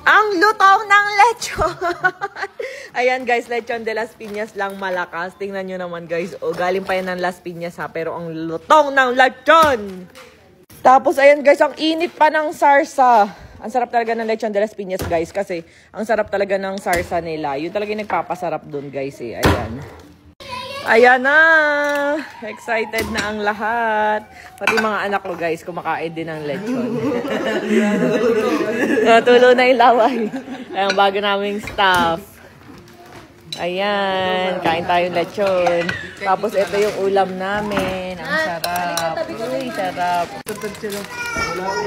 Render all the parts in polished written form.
Ang lutong ng lechon! Ayan guys, lechon de Las Piñas lang malakas. Tingnan nyo naman guys. O, galing pa yan ng Las Piñas ha. Pero ang lutong ng lechon! Tapos ayan guys, ang init pa ng sarsa. Ang sarap talaga ng lechon de Las Piñas guys. Kasi ang sarap talaga ng sarsa nila. Yun talaga yung nagpapasarap dun guys eh. Ayan. Ayan na! Excited na ang lahat. Pati mga anak ko guys, kumakain din ng lechon. Tulo na yung laway. Ayan, bago naming staff. Ayan, kain tayong lechon. Tapos ito yung ulam namin. Ang sarap. Uy, sarap.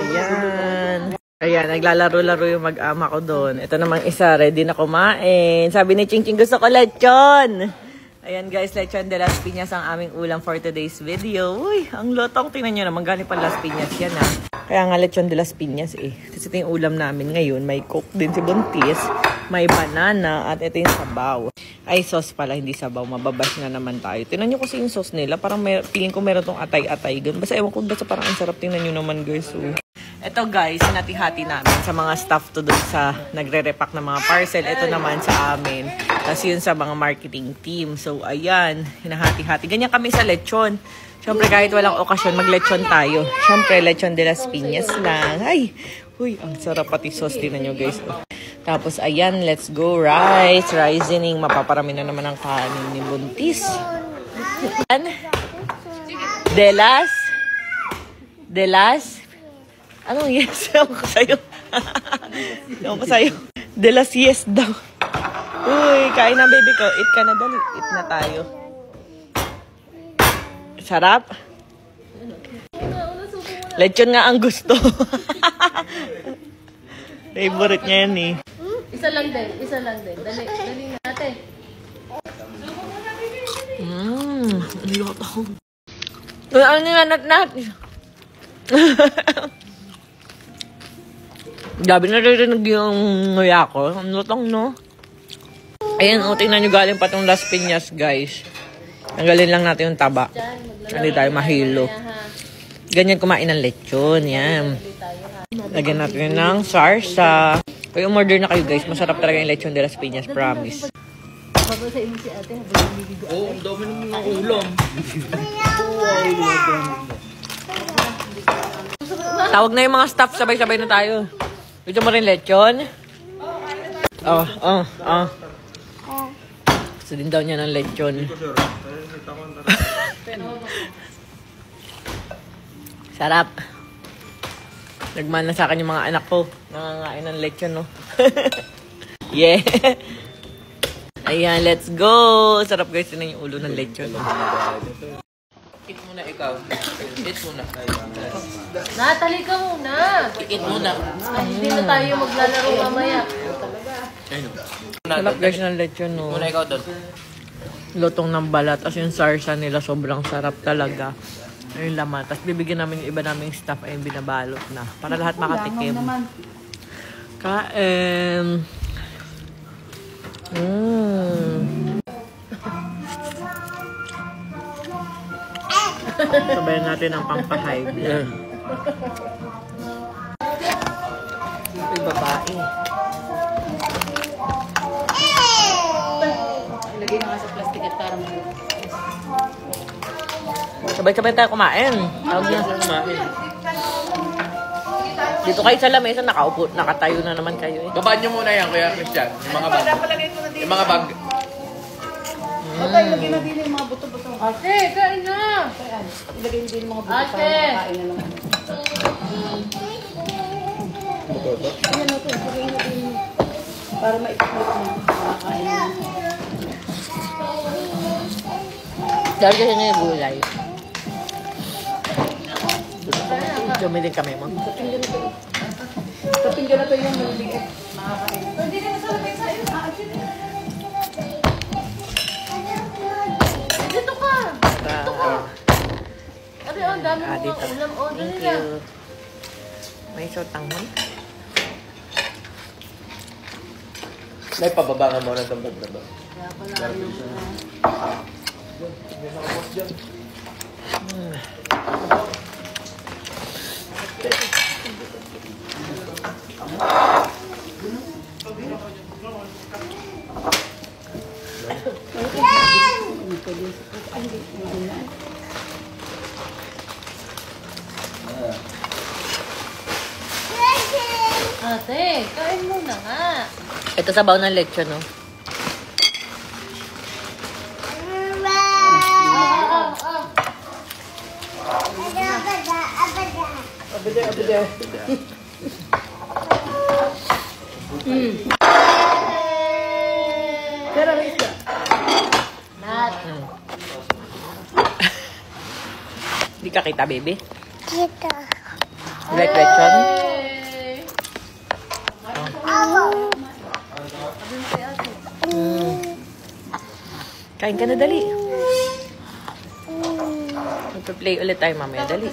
Ayan. Ayan, naglalaro-laro yung mag-ama ko doon. Ito namang isa, ready na kumain. Sabi ni Ching Ching, gusto ko lechon. Ayan guys, lechon de Las Piñas ang aming ulam for today's video. Uy, ang lutong. Tingnan nyo naman, galing pa Las Piñas yan ha. Kaya nga lechon de Las Piñas eh. Kasi ito yung ulam namin ngayon. May coke din si Buntis, may banana, at ito yung sabaw. Ay, sauce pala, hindi sabaw. Mababash na naman tayo. Tingnan nyo kasi yung sauce nila. Parang feeling ko meron tong atay-atay. Basta ewan ko basta parang ang sarap. Tingnan nyo naman guys. So, ito guys, sinati-hati namin sa mga staff to doon sa nagre-repack ng mga parcel. Ito naman sa amin. Tapos yun sa mga marketing team. So, ayan, hinahati-hati. Ganyan kami sa lechon. Siyempre, kahit walang okasyon, mag-lechon tayo. Siyempre, lechon de Las Piñas lang. Ay, uy, ang sarap pati sauce. Tingnan nyo guys. Tapos, ayan, let's go. Rice, risening. Mapaparami na naman ang kanin ni Buntis. De Las. Anong yes? Ewan ko sa'yo. Ewan ko sa'yo. De Las yes daw. Uy, kain na baby ko. Eat ka na dali. Eat na tayo. Sarap. Lechon nga ang gusto. Favorite niya yan eh. Isa lang din. Dali natin. Ang lutong. Ano nga nat-nat? Gabi na rin yung nguya ko. Ang lutong, no? Ayan, tingnan nyo galing pa tong Las Piñas, guys. Tanggalin lang natin yung taba. Hindi tayo mahilo. Ganyan kumain ng lechon. Yan. Lagyan natin ng sarsa. Kaya umorder na kayo, guys. Masarap talaga yung lechon de Las Piñas. Promise. Babasahin mo si ate. Oo, ang dami naman ng ulam. Tawag na yung mga staff. Sabay-sabay na tayo. Gusto mo rin lechon? Gusto din daw niya ng lechon. Sarap. Nagmana sa akin yung mga anak ko. Nangangain ng lechon, no? Yeah. Ayan, let's go. Sarap guys, yun yung ulo ng lechon. Eat muna ikaw. Eat muna. Natali ka muna. Eat muna. Ay, hindi na tayo maglalaro mamaya. Sarap guys ng lechon, no? Muna ikaw doon. Lutong ng balat. As yung sarsa nila, sobrang sarap talaga. Yung laman. Tapos bibigyan namin yung iba naming staff ay binabalot na. Para lahat makatikim. Kain. Sabayan natin ang pampahype. Ito'y babae. Ilagay na nga sa plastic at para mo. Sabay-sabay tayo kumain. Tawag na. Kumain. Dito kayo sa lamesa, nakaupo, nakatayo na naman kayo eh. Babaan nyo muna yan, Kuya Christian. Yung mga bag. Yung mga bag. Okay, lagyan na din yung mga buto-buto. Ate, kain na! Ilagay din yung mga buto Ate! para makakain na naman. Buto-buto? Ayan natin, ilagay na din para maipaklit na makakain na naman. Dahil kasi na yung gulay. Dumili kami mo. Kapinggan na to yung maliliit. Makakain. Hindi na masalapit sa'yo. Dito ka! Dito ka! Ate, ang dami mo Dito. mga ulam. O, dali Thank na. you. May sotanghon. May pababangan mo ng tambag na ba? Kaya pala yung... Ay, hindi na. Ate, kain mo na nga. Ito sabaw ng lechon, no? Pero isa. Hindi ka kita, baby? Kita. You like lechon? Kain ka na, dali. Magpa-play ulit tayo mamaya, dali.